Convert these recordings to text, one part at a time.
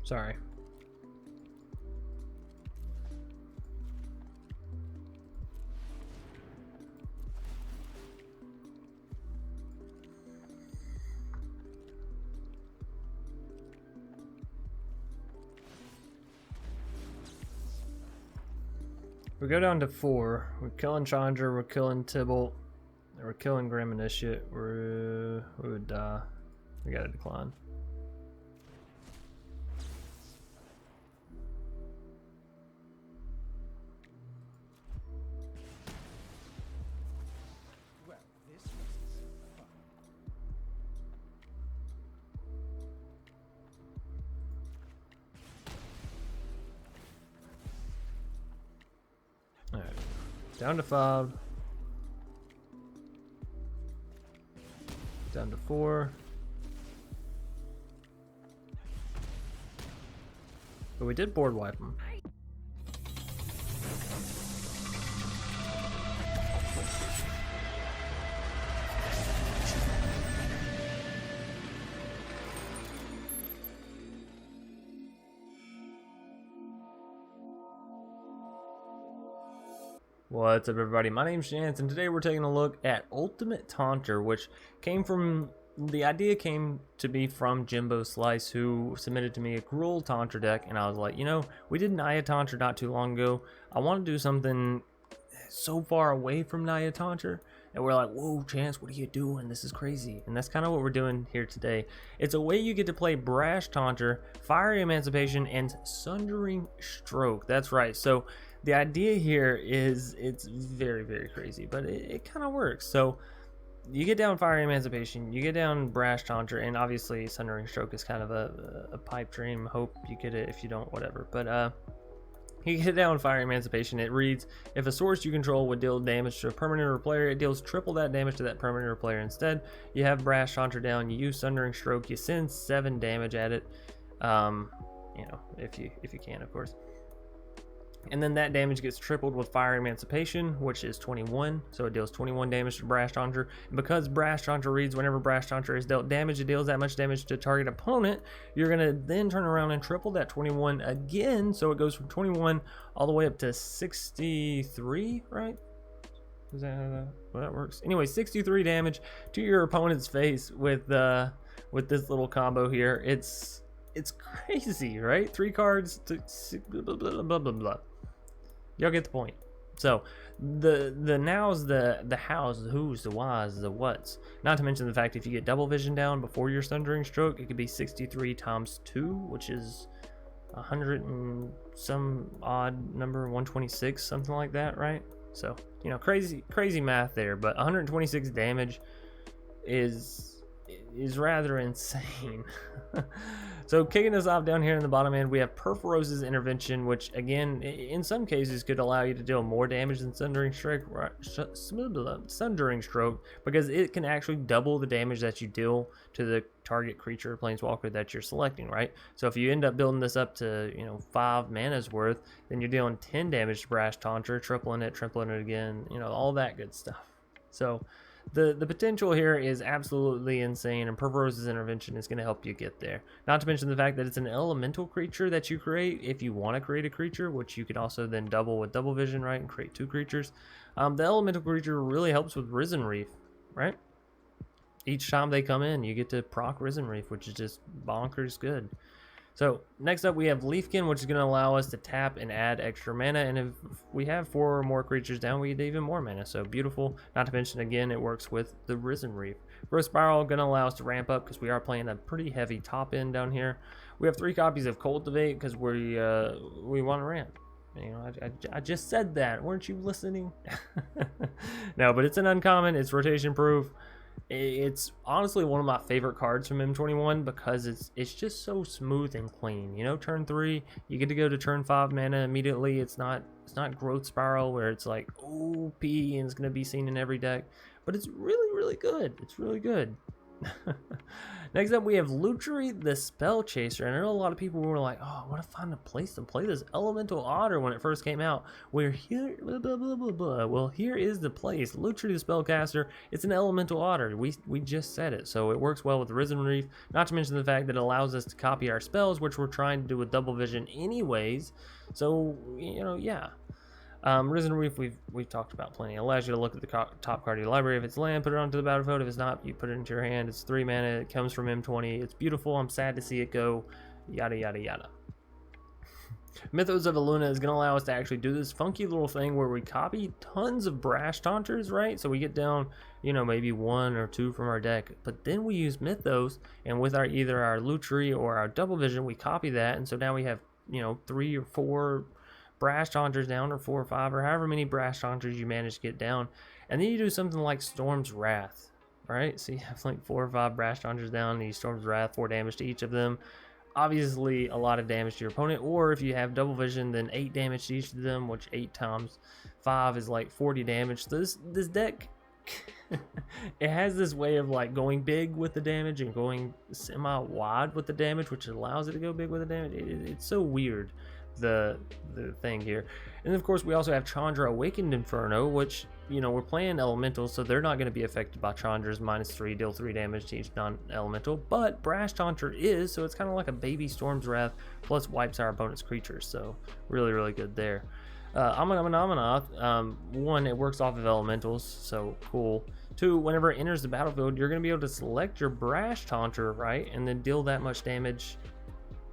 Sorry. We go down to 4. We're killing Chandra, we're killing Tybalt, we're killing Grim Initiate. We would die. We gotta decline. Well, this was fun. Alright. Down to 5. Down to 4. But we did board wipe them. What's up, everybody? My name's Chance, and today we're taking a look at Ultimate Taunter, which the idea came to be from Jimbo Slice, who submitted to me a Gruul Taunter deck, and I was like, you know, we did Naya Taunter not too long ago. I want to do something so far away from Naya Taunter, and we're like, whoa, Chance, what are you doing? This is crazy. And that's kind of what we're doing here today. It's a way you get to play Brash Taunter, Fiery Emancipation, and Sundering Stroke. That's right. So the idea here is, it's very, very crazy, but it kind of works. So you get down Fiery Emancipation, you get down Brash Taunter, and obviously Sundering Stroke is kind of a pipe dream. Hope you get it. If you don't, whatever. But you get down Fiery Emancipation. It reads, if a source you control would deal damage to a permanent or player, it deals triple that damage to that permanent or player instead. You have Brash Taunter down, you use Sundering Stroke, you send 7 damage at it, you know, if you can, of course. And then that damage gets tripled with Fiery Emancipation, which is 21. So it deals 21 damage to Brash Taunter. And because Brash Taunter reads, whenever Brash Taunter is dealt damage, it deals that much damage to target opponent. You're going to then turn around and triple that 21 again. So it goes from 21 all the way up to 63, right? Is that how that works? Anyway, 63 damage to your opponent's face with this little combo here. It's crazy, right? 3 cards to blah, blah, blah, blah, blah, blah. Y'all get the point. So the nows, the hows, the who's, the whys, the whats. Not to mention the fact if you get double vision down before your Sundering Stroke, it could be 63 times 2, which is 100 and some odd number, 126, something like that, right? So, you know, crazy math there, but 126 damage is rather insane. So kicking us off down here in the bottom end, we have Perforos's Intervention, which again in some cases could allow you to deal more damage than Sundering Stroke, because it can actually double the damage that you deal to the target creature or planeswalker that you're selecting, right? So if you end up building this up to, you know, 5 mana's worth, then you're dealing 10 damage to Brash Taunter, tripling it again, you know, all that good stuff. So the potential here is absolutely insane, and Perforos's Intervention is going to help you get there. Not to mention the fact that it's an elemental creature that you create if you want to create a creature, which you could also then double with double vision, right, and create 2 creatures. The elemental creature really helps with Risen Reef, right? Each time they come in, you get to proc Risen Reef, which is just bonkers good. So next up we have Leafkin, which is going to allow us to tap and add extra mana, and if we have 4 or more creatures down, we get even more mana. So beautiful. Not to mention, again, it works with the Risen Reef. Growth Spiral going to allow us to ramp up because we are playing a pretty heavy top end down here. We have 3 copies of Cultivate because we want to ramp. You know, I just said that. Weren't you listening? No, but it's an uncommon. It's rotation proof. It's honestly one of my favorite cards from M21 because it's just so smooth and clean. You know, turn 3, you get to go to turn 5 mana immediately. It's not Growth Spiral where it's like OP and it's going to be seen in every deck, but it's really, really good. It's really good. Next up, we have Lutri the Spell Chaser. And I know a lot of people were like, oh, I want to find a place to play this Elemental Otter when it first came out. We're here, blah, blah, blah, blah, blah. Well, here is the place. Lutri the Spellcaster, it's an Elemental Otter. We just said it. So it works well with Risen Reef, not to mention the fact that it allows us to copy our spells, which we're trying to do with Double Vision anyways. So, you know, yeah. Risen Reef, we've talked about plenty. It allows you to look at the top card of your library. If it's land, put it onto the battlefield. If it's not, you put it into your hand. It's 3 mana. It comes from M20. It's beautiful. I'm sad to see it go. Yada, yada, yada. Mythos of Illuna is going to allow us to actually do this funky little thing where we copy tons of Brash Taunters, right? So we get down, you know, maybe 1 or 2 from our deck. But then we use Mythos, and with our either our Lutri or our Double Vision, we copy that. And so now we have, you know, 3 or 4... Brash Taunters down, or 4 or 5, or however many Brash Taunters you manage to get down. And then you do something like Storm's Wrath, right? So you have like 4 or 5 Brash Taunters down, and you Storm's Wrath, 4 damage to each of them. Obviously, a lot of damage to your opponent, or if you have Double Vision, then 8 damage to each of them, which 8 times 5 is like 40 damage. So this deck, it has this way of like going big with the damage and going semi-wide with the damage, which allows it to go big with the damage. It's so weird. The thing here. And of course we also have Chandra Awakened Inferno, which, you know, we're playing elementals, so they're not going to be affected by Chandra's -3, deal 3 damage to each non-elemental, but Brash Taunter is, so it's kind of like a baby Storm's Wrath plus wipes our opponent's creatures, so really good there. Amanath, 1, it works off of elementals, so cool. 2, whenever it enters the battlefield, you're going to be able to select your Brash Taunter, right, and then deal that much damage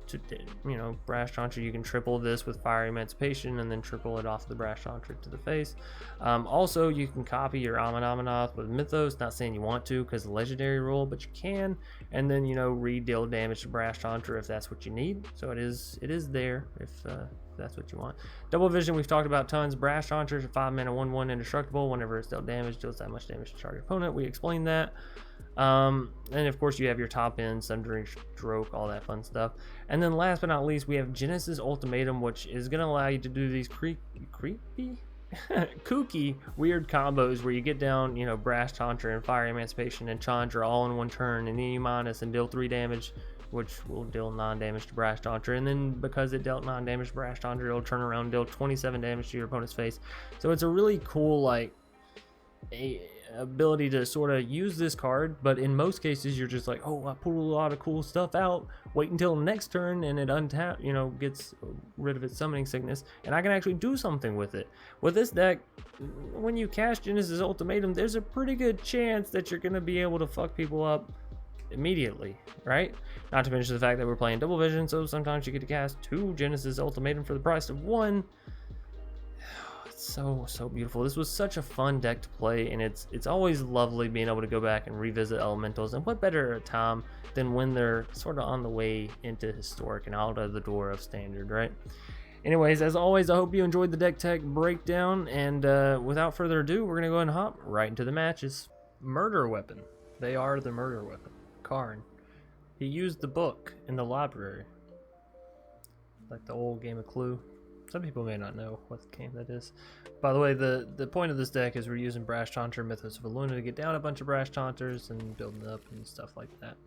to, you know, Brash Taunter. You can triple this with Fiery Emancipation and then triple it off the Brash Taunter to the face. Also, you can copy your Amanath with Mythos, not saying you want to because of the legendary rule, but you can, and then, you know, re-deal damage to Brash Taunter if that's what you need. So it is there if that's what you want. Double Vision, we've talked about tons. Brash Taunter, 5 mana, 1/1 indestructible. Whenever it's dealt damage, deals that much damage to target opponent. We explained that. And of course you have your top end, Sundering Stroke, all that fun stuff. And then last but not least, we have Genesis Ultimatum, which is going to allow you to do these creepy kooky weird combos where you get down, you know, Brash Taunter and Fiery Emancipation and Chandra all in one turn, and then you minus and deal 3 damage, which will deal 9 damage to Brash Taunter. And then because it dealt 9 damage to Brash Taunter, it'll turn around and deal 27 damage to your opponent's face. So it's a really cool, like, ability to sort of use this card, but in most cases you're just like, oh, I pulled a lot of cool stuff out, wait until the next turn and it untap, you know, gets rid of its summoning sickness, and I can actually do something with it. With this deck, when you cast Genesis Ultimatum, there's a pretty good chance that you're going to be able to fuck people up immediately, right? Not to mention the fact that we're playing Double Vision, so sometimes you get to cast 2 Genesis Ultimatum for the price of 1. So beautiful. This was such a fun deck to play, and it's always lovely being able to go back and revisit elementals, and what better time than when they're sort of on the way into historic and out of the door of standard, right? Anyways, as always, I hope you enjoyed the deck tech breakdown, and without further ado, we're gonna go ahead and hop right into the matches. Murder Weapon. They are the murder weapon. Karn. He used the book in the library, like the old game of Clue. Some people may not know what game that is. By the way, the point of this deck is we're using Brash Taunter, Mythos of Illuna to get down a bunch of Brash Taunters and building up and stuff like that.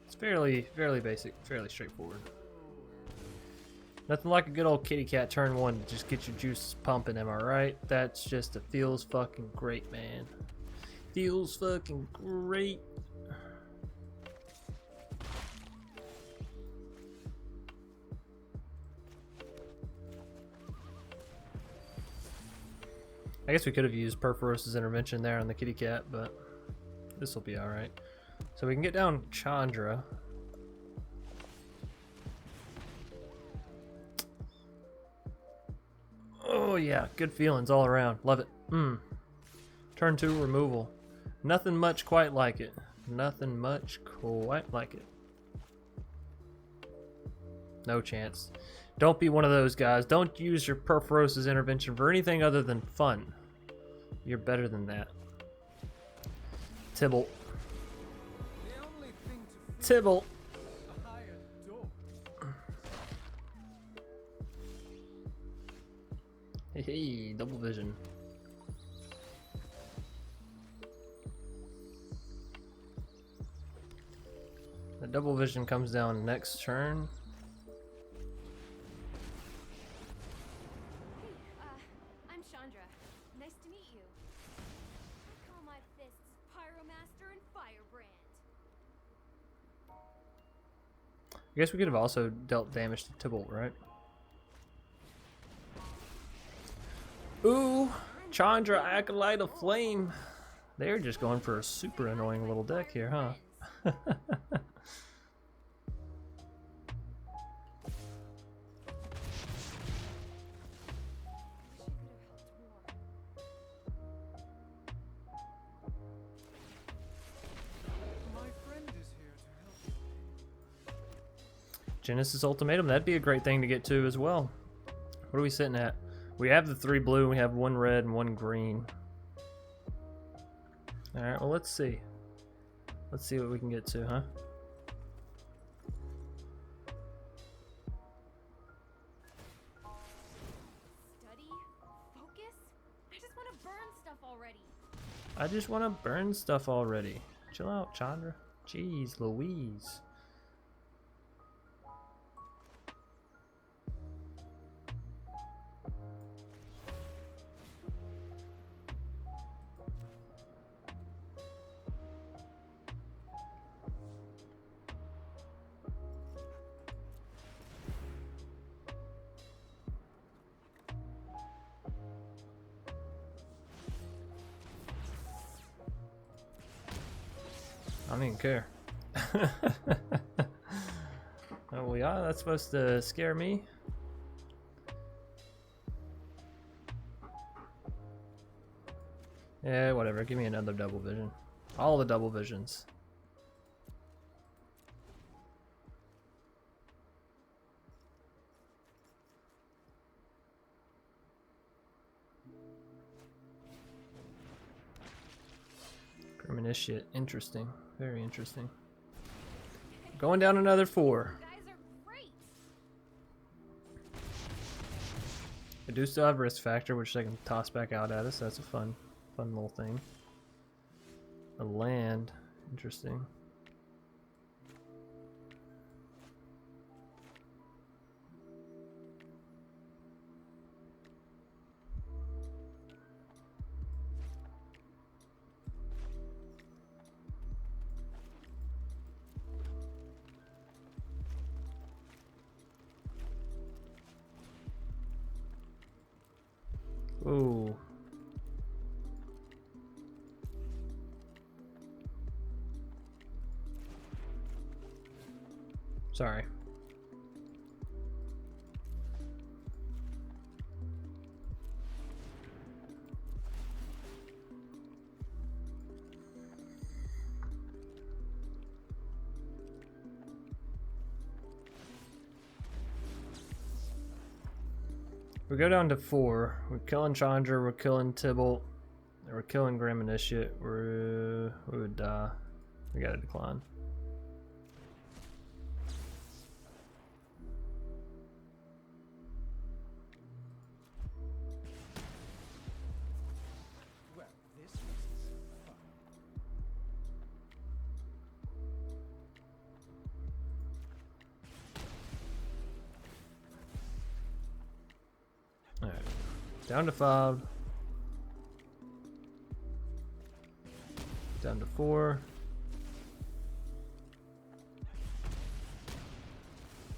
It's fairly basic, fairly straightforward. Nothing like a good old kitty cat turn 1 to just get your juices pumping, am I right? That's just, it feels fucking great, man. Feels fucking great. I guess we could have used Perforos's Intervention there on the kitty cat, but this will be alright. So we can get down Chandra. Oh yeah, good feelings all around. Love it. Turn 2 removal. Nothing much quite like it. Nothing much quite like it. No chance. Don't be one of those guys. Don't use your Perforos's Intervention for anything other than fun. You're better than that. Tibble. Tibble. Hey, Double Vision. double vision comes down next turn. I'm Chandra. Nice to meet you. I call my fists Pyromaster and Firebrand. I guess we could have also dealt damage to Tybalt, right? Ooh, Chandra, Acolyte of Flame. They're just going for a super annoying little deck here, huh? My friend is here to help you. Genesis Ultimatum, that'd be a great thing to get to as well. What are we sitting at? We have the 3 blue, we have 1 red and 1 green. Alright, well let's see. Let's see what we can get to, huh? Study? Focus? I just want to burn stuff already. I just want to burn stuff already. Chill out, Chandra. Jeez Louise. I don't even care. Oh, well, yeah, that's supposed to scare me. Yeah, whatever. Give me another double vision. All the double visions. Initiate. Interesting. Very interesting. Going down another 4. You guys are great. I do still have risk factor, which they can toss back out at us. That's a fun little thing. A land. Interesting. Ooh. Sorry. We go down to 4. We're killing Chandra, we're killing Tybalt, we're killing Grim Initiate. We would die. We gotta decline. Well, this was fun. Alright. Down to 5. Down to 4.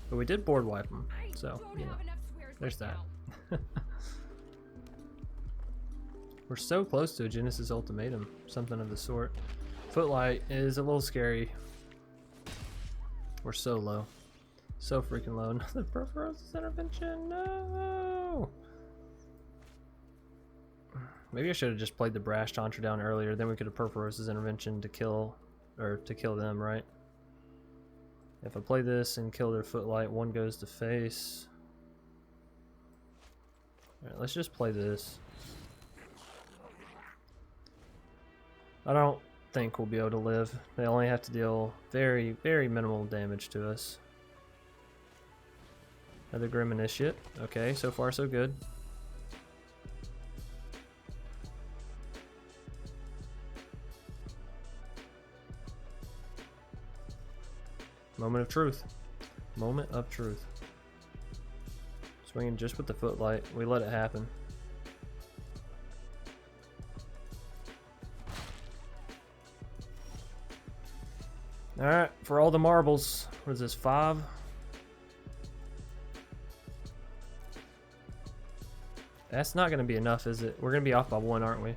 But we did board wipe them, I so, don't you know, have enough swears there's right that. now. We're so close to a Genesis Ultimatum, something of the sort. Footlight is a little scary. We're so low. So freaking low. Another Perforos Intervention, no! Maybe I should have just played the Brash Taunter down earlier, then we could have Perforos' Intervention to kill them, right? If I play this and kill their Footlight, 1 goes to face. Alright, let's just play this. I don't think we'll be able to live. They only have to deal very, very minimal damage to us. Another Grim Initiate. Okay, so far so good. Moment of truth. Moment of truth. Swinging just with the footlight. We let it happen. Alright, for all the marbles. What is this, 5? That's not going to be enough, is it? We're going to be off by 1, aren't we?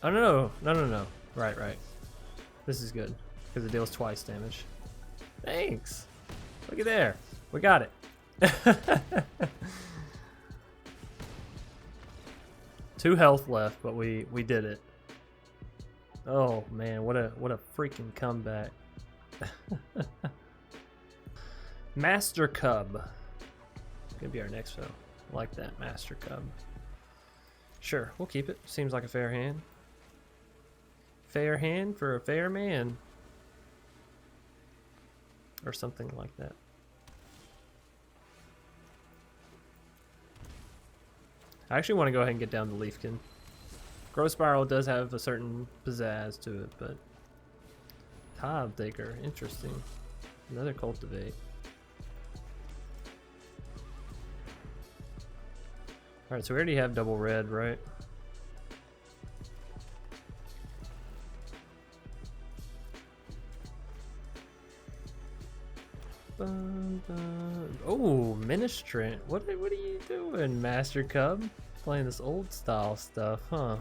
Oh, no. No, no, no. Right, right. This is good, because it deals twice damage. Thanks. Look at there. We got it. 2 health left, but we did it. Oh man, what a freaking comeback. Master Cub. Gonna be our next show. Like that, Master Cub. Sure, we'll keep it. Seems like a fair hand. Fair hand for a fair man. Or something like that. I actually want to go ahead and get down the Leafkin. Growth Spiral does have a certain pizzazz to it, but... Tithe Taker, interesting. Another Cultivate. Alright, so we already have double red, right? Oh, Ministrant. What are you doing, Master Cub? Playing this old style stuff, huh?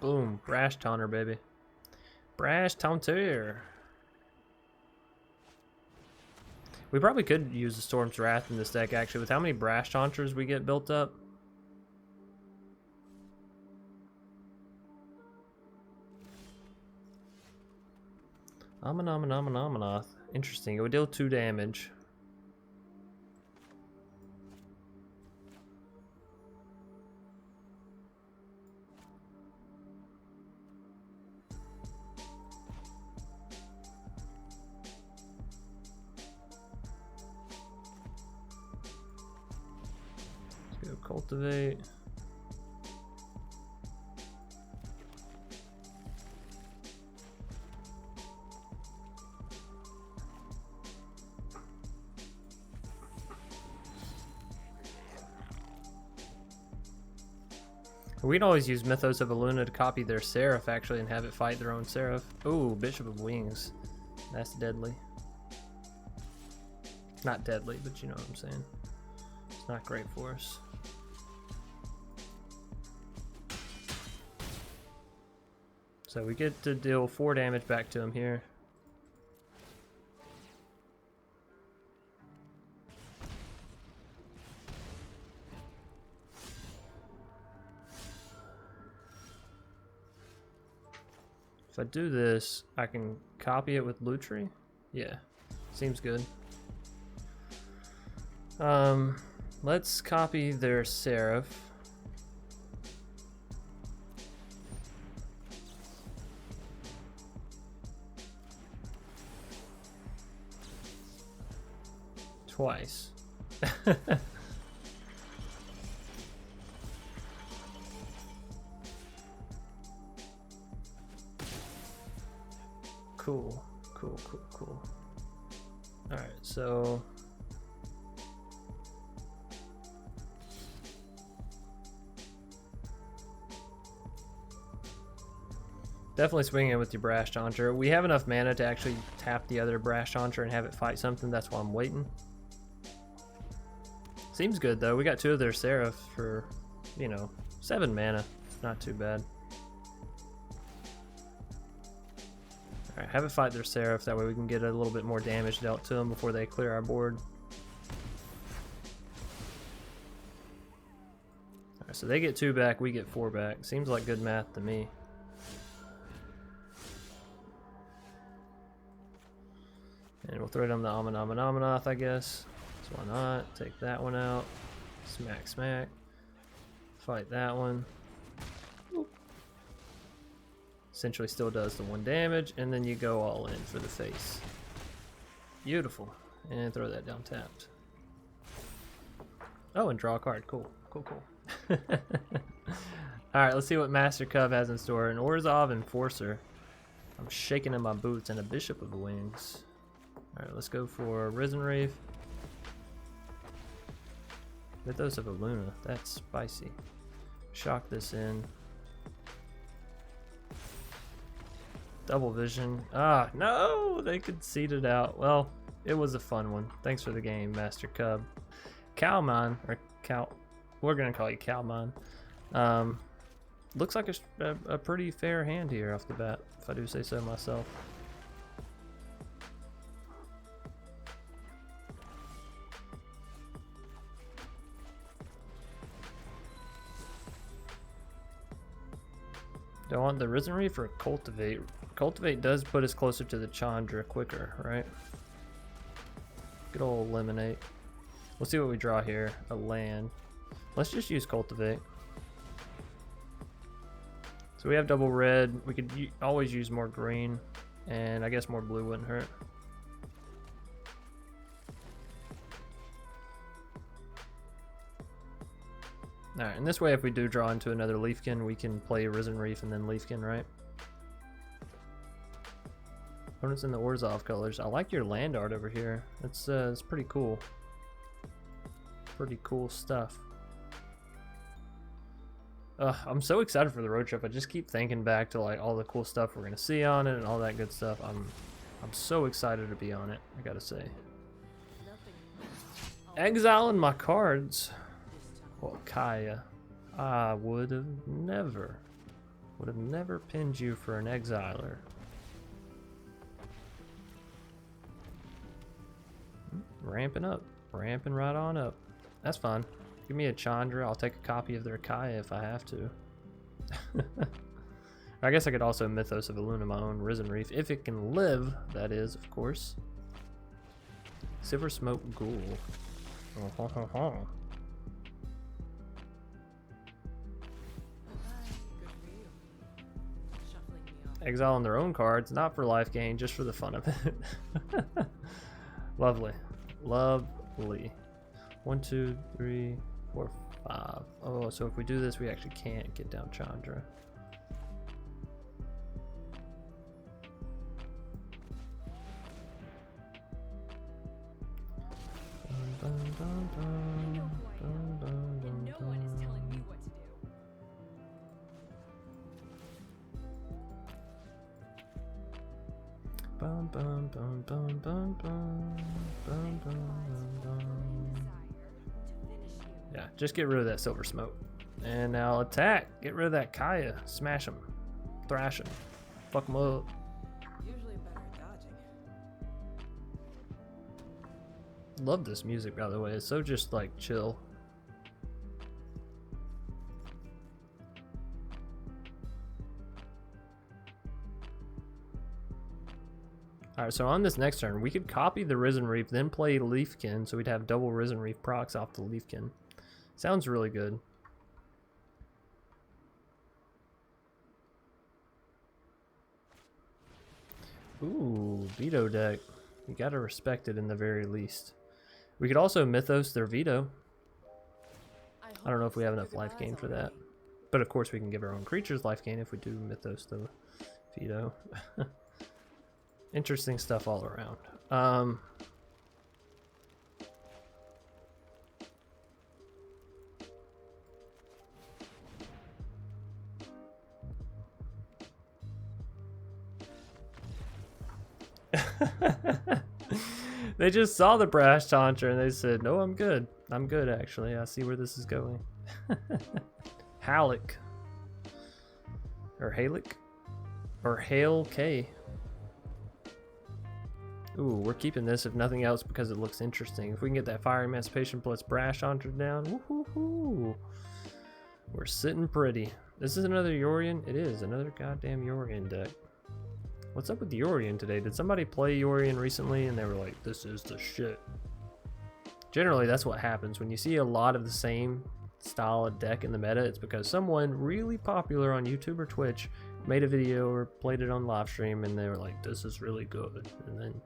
Boom, Brash Taunter, baby. Brash Taunter. We probably could use the Storm's Wrath in this deck, actually, with how many Brash Taunters we get built up. Amanoth. Interesting. It would deal 2 damage. Cultivate. We'd always use Mythos of Illuna to copy their Seraph, actually, and have it fight their own Seraph. Ooh, Bishop of Wings. That's deadly. Not deadly, but you know what I'm saying. It's not great for us. So we get to deal 4 damage back to him here. If I do this, I can copy it with Lutri? Yeah, seems good. Let's copy their Seraph. Twice. Cool. Alright, so... definitely swing in with your Brash Taunter. We have enough mana to actually tap the other Brash Taunter and have it fight something, that's why I'm waiting. Seems good though, we got 2 of their Seraph for, you know, 7 mana. Not too bad. Alright, have it fight their Seraph, that way we can get a little bit more damage dealt to them before they clear our board. Alright, so they get 2 back, we get 4 back. Seems like good math to me. And we'll throw down the Amanoth, I guess. So why not? Take that one out. Smack, smack. Fight that one. Oop. Essentially still does the 1 damage, and then you go all in for the face. Beautiful. And throw that down tapped. Oh, and draw a card. Cool. Cool, cool. Alright, let's see what Master Cub has in store. An Orzhov Enforcer. I'm shaking in my boots, and a Bishop of Wings. Alright, let's go for Risen Wraith. Mythos of Illuna. That's spicy. Shock this in. Double Vision. Ah, no! They could seed it out. Well, it was a fun one. Thanks for the game, Master Cub. Cowmon, or Cow... We're gonna call you Cowmon. Looks like a pretty fair hand here off the bat, if I do say so myself. Do I want the Risen Reef or Cultivate? Cultivate does put us closer to the Chandra quicker, right? Good old Eliminate. We'll see what we draw here. A land. Let's just use Cultivate. So we have double red. We could always use more green, and I guess more blue wouldn't hurt. Alright, and this way if we do draw into another Leafkin, we can play Risen Reef and then Leafkin, right? Opponents in the Orzhov colors. I like your land art over here. It's pretty cool. Pretty cool stuff. I'm so excited for the road trip. I just keep thinking back to like all the cool stuff we're gonna see on it and all that good stuff. I'm so excited to be on it, I gotta say. Exiling my cards. Well, Kaya, I would have never pinned you for an Exiler. Ramping up, ramping right on up. That's fine. Give me a Chandra. I'll take a copy of their Kaya if I have to. I guess I could also Mythos of Illuna my own Risen Reef if it can live. That is, of course. Silver Smoke Ghoul. Oh, ho, ho, ho. Exiling their own cards, not for life gain, just for the fun of it. Lovely. Lovely. 1, 2, 3, 4, 5. Oh, so if we do this, we actually can't get down Chandra. You know who I am, and no one is telling me what to do. Bum, bum, bum, bum, bum, bum, bum, bum, bum. Yeah, just get rid of that Silver Smoke. And now attack. Get rid of that Kaya. Smash him. Thrash him. Fuck him up. Usually better at dodging. Love this music, by the way. It's so just like chill. Alright, so on this next turn, we could copy the Risen Reef, then play Leafkin, so we'd have double Risen Reef procs off the Leafkin. Sounds really good. Ooh, Veto deck. You gotta respect it in the very least. We could also Mythos their Veto. I don't know if we have enough life gain for that. But of course we can give our own creatures life gain if we do Mythos the Veto. Interesting stuff all around. They just saw the Brash Taunter and they said, no, I'm good. I'm good, actually. I see where this is going. Halleck. Or Halleck. Or Hale K. Ooh, we're keeping this if nothing else because it looks interesting. If we can get that Fiery Emancipation plus Brash Taunter down, woohoo! We're sitting pretty. This is another Yorion? It is, another goddamn Yorion deck. What's up with Yorion today? Did somebody play Yorion recently and they were like, this is the shit? Generally, that's what happens. When you see a lot of the same style of deck in the meta, it's because someone really popular on YouTube or Twitch made a video or played it on live stream, and they were like, this is really good. And then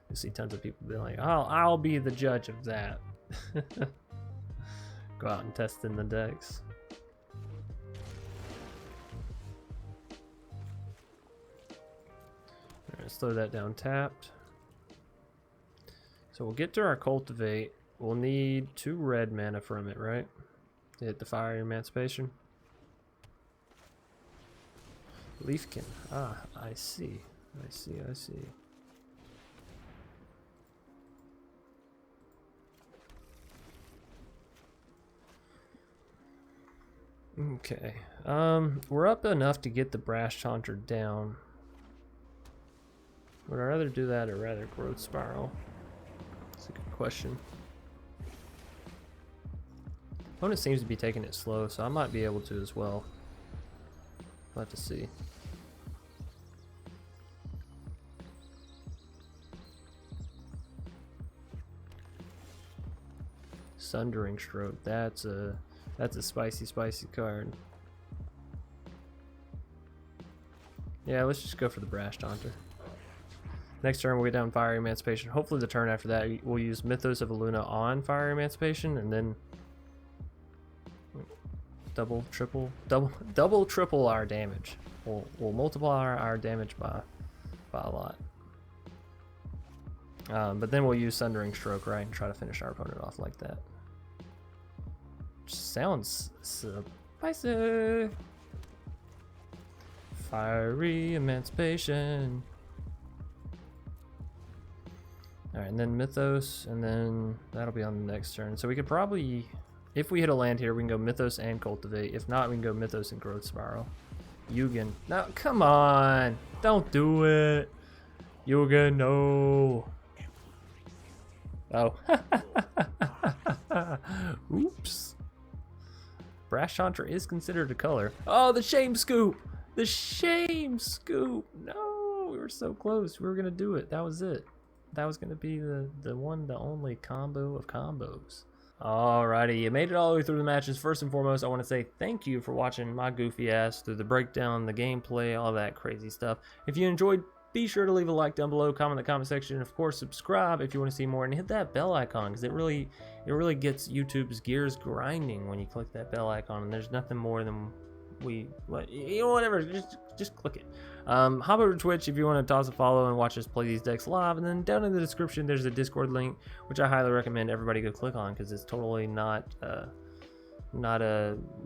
you see tons of people be like, I'll be the judge of that. Go out and test in the decks. Alright, let's throw that down tapped. So we'll get to our Cultivate. We'll need 2 red mana from it, right? To hit the Fiery Emancipation. Leafkin. Ah, I see. I see. Okay. We're up enough to get the Brash Taunter down. Would I rather do that or rather Growth Spiral? That's a good question. Opponent seems to be taking it slow, so I might be able to as well. We'll have to see. Sundering Stroke. That's a spicy card. Yeah, let's just go for the Brash Taunter. Next turn we'll get down Fiery Emancipation. Hopefully the turn after that we'll use Mythos of Illuna on Fiery Emancipation, and then double triple our damage. We'll multiply our damage by a lot. But then we'll use Sundering Stroke, right, and try to finish our opponent off like that. Sounds spicy. Fiery Emancipation. Alright, and then Mythos, and then that'll be on the next turn. So we could probably, if we hit a land here, we can go Mythos and Cultivate. If not, we can go Mythos and Growth Spiral. Yugen. No, come on! Don't do it! Yugen, no! Oh. Oops. Brash Taunter is considered a color. Oh, the Shame Scoop! The Shame Scoop! No! We were so close. We were gonna do it. That was it. That was gonna be the one, the only combo of combos. Alrighty, you made it all the way through the matches. First and foremost, I want to say thank you for watching my goofy ass through the breakdown, the gameplay, all that crazy stuff. If you enjoyed, be sure to leave a like down below, comment in the comment section, and of course subscribe if you want to see more, and hit that bell icon because it really gets YouTube's gears grinding when you click that bell icon. And there's nothing more than whatever, just click it. Hop over to Twitch if you want to toss a follow and watch us play these decks live, and then down in the description there's a Discord link which I highly recommend everybody go click on because it's totally not a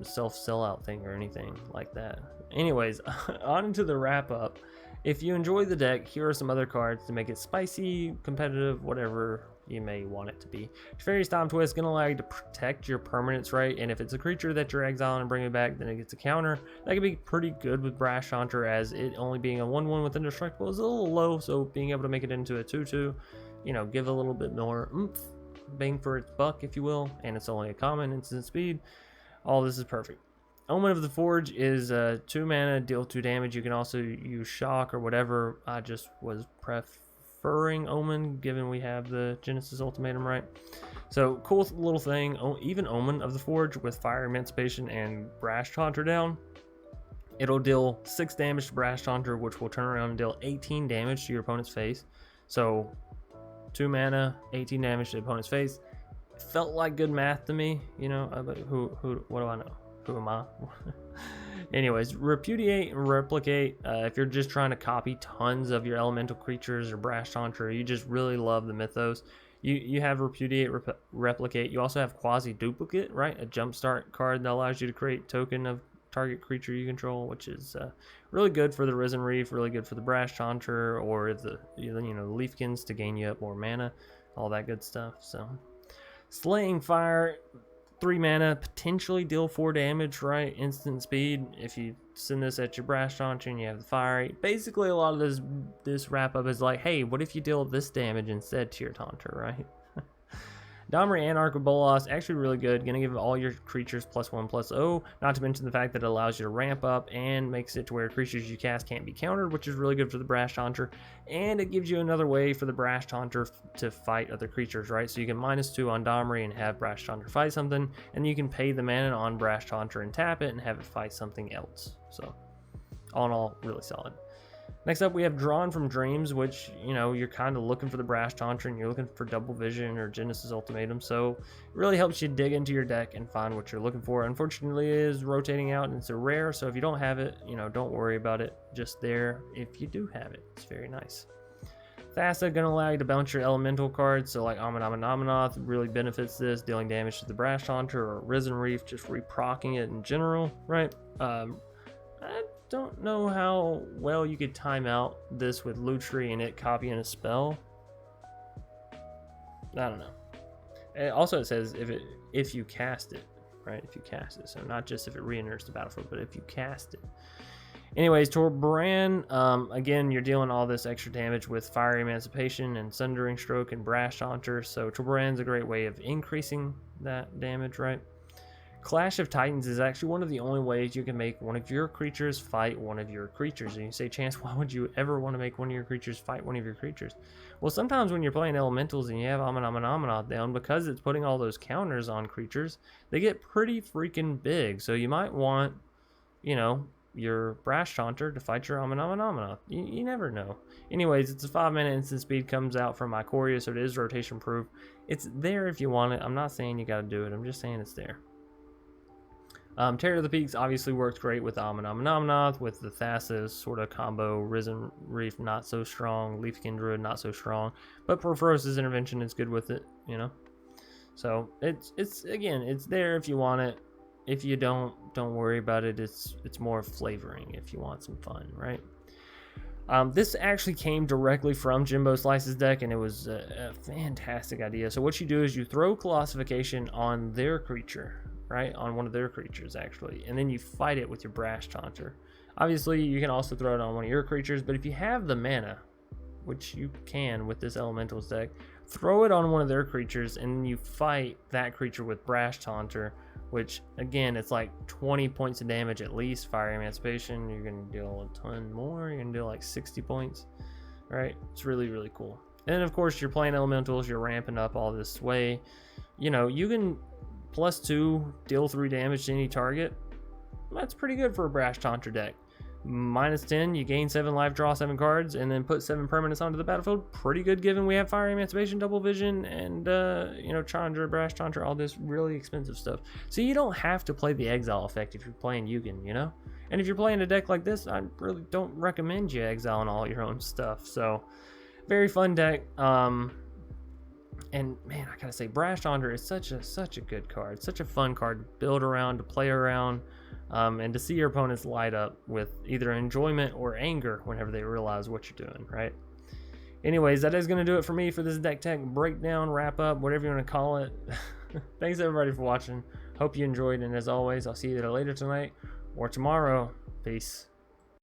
self-sellout thing or anything like that. Anyways, on into the wrap up. If you enjoy the deck, here are some other cards to make it spicy, competitive, whatever you may want it to be. Teferi's Time Twist is going to allow you to protect your permanents, right? And if it's a creature that you're exiling and bringing back, then it gets a counter. That can be pretty good with Brash Taunter, as it only being a 1/1 with Indestructible is a little low, so being able to make it into a 2/2, you know, give a little bit more oomph, bang for its buck, if you will, and it's only a common, instant speed. All this is perfect. Omen of the Forge is 2 mana, deal 2 damage. You can also use Shock or whatever. I just was preferring Omen, given we have the Genesis Ultimatum, right? So, cool little thing. Even Omen of the Forge with Fire Emancipation and Brash Taunter down, it'll deal 6 damage to Brash Taunter, which will turn around and deal 18 damage to your opponent's face. So, 2 mana, 18 damage to the opponent's face. Felt like good math to me, you know, but what do I know? Who am I? Anyways, Repudiate and Replicate. If you're just trying to copy tons of your elemental creatures or Brash Taunter, you just really love the Mythos. You have Repudiate, Replicate. You also have Quasi Duplicate, right? A jumpstart card that allows you to create token of target creature you control, which is really good for the Risen Reef, really good for the Brash Taunter, or the the Leafkins to gain you up more mana, all that good stuff. So, Slaying Fire. 3 mana, potentially deal 4 damage, right? Instant speed. If you send this at your Brash Taunter and you have the Fiery. Basically, a lot of this wrap up is like, hey, what if you deal this damage instead to your Taunter, right? Domri and Arcabolas, actually really good. Gonna give all your creatures +1/+0, not to mention the fact that it allows you to ramp up and makes it to where creatures you cast can't be countered, which is really good for the Brash Taunter. And it gives you another way for the Brash Taunter to fight other creatures, right? So you can -2 on Domri and have Brash Taunter fight something, and you can pay the mana on Brash Taunter and tap it and have it fight something else. So all in all, really solid. Next up, we have Drawn from Dreams, which, you know, you're kind of looking for the Brash Taunter and you're looking for Double Vision or Genesis Ultimatum, so it really helps you dig into your deck and find what you're looking for. Unfortunately, it is rotating out and it's a rare, so if you don't have it, you know, don't worry about it. Just there if you do have it. It's very nice. Thassa gonna allow you to bounce your elemental cards, so like Amon-Amon-Amon-Oth really benefits this, dealing damage to the Brash Taunter, or Risen Reef, just reprocking it in general, right? I don't know how well you could time out this with Lutri and it copying a spell. I don't know. Also, it says if you cast it, right? If you cast it, so not just if it re-enters the battlefield, but if you cast it. Anyways, Torbran, again, you're dealing all this extra damage with Fiery Emancipation and Sundering Stroke and Brash Taunter, so Torbran's a great way of increasing that damage, right? Clash of Titans is actually one of the only ways you can make one of your creatures fight one of your creatures. And you say, Chance, why would you ever want to make one of your creatures fight one of your creatures? Well, sometimes when you're playing elementals and you have Amon-Amon-Amon down, because it's putting all those counters on creatures, they get pretty freaking big. So you might want, you know, your Brash Taunter to fight your Amon-Amon-Amon. You never know. Anyways, it's a 5-mana instant speed, comes out from Ikoria, so it is rotation proof. It's there if you want it. I'm not saying you got to do it. I'm just saying it's there. Terror of the Peaks obviously works great with Amon-Amon-Amon, with the Thassa's sort of combo. Risen Reef not so strong, Leafskin Druid not so strong, but Perforos' Intervention is good with it, you know. So it's again, it's there if you want it. If you don't worry about it. It's more flavoring if you want some fun, right? This actually came directly from Jimbo Slice's deck, and it was a fantastic idea. So what you do is you throw Colossification on their creature, right? On one of their creatures, actually. And then you fight it with your Brash Taunter. Obviously, you can also throw it on one of your creatures, but if you have the mana, which you can with this Elementals deck, throw it on one of their creatures, and then you fight that creature with Brash Taunter, which, again, it's like 20 points of damage at least. Fiery Emancipation, you're going to deal a ton more. You're going to deal like 60 points, right? It's really, really cool. And then, of course, you're playing Elementals. You're ramping up all this way. You know, you can +2, deal 3 damage to any target. That's pretty good for a Brash Taunter deck. -10, you gain 7 life, draw 7 cards, and then put 7 permanents onto the battlefield. Pretty good given we have Fiery Emancipation, Double Vision, and, you know, Chandra, Brash Taunter, all this really expensive stuff. So you don't have to play the Exile effect if you're playing Yugen, you know? And if you're playing a deck like this, I really don't recommend you exiling all your own stuff. So, very fun deck. And man, I gotta say, Brash Taunter is such a good card, such a fun card to build around, to play around, and to see your opponents light up with either enjoyment or anger whenever they realize what you're doing, right? Anyways, that is gonna do it for me for this deck tech breakdown, wrap up, whatever you want to call it. Thanks everybody for watching. Hope you enjoyed, and as always, I'll see you either later tonight or tomorrow. Peace.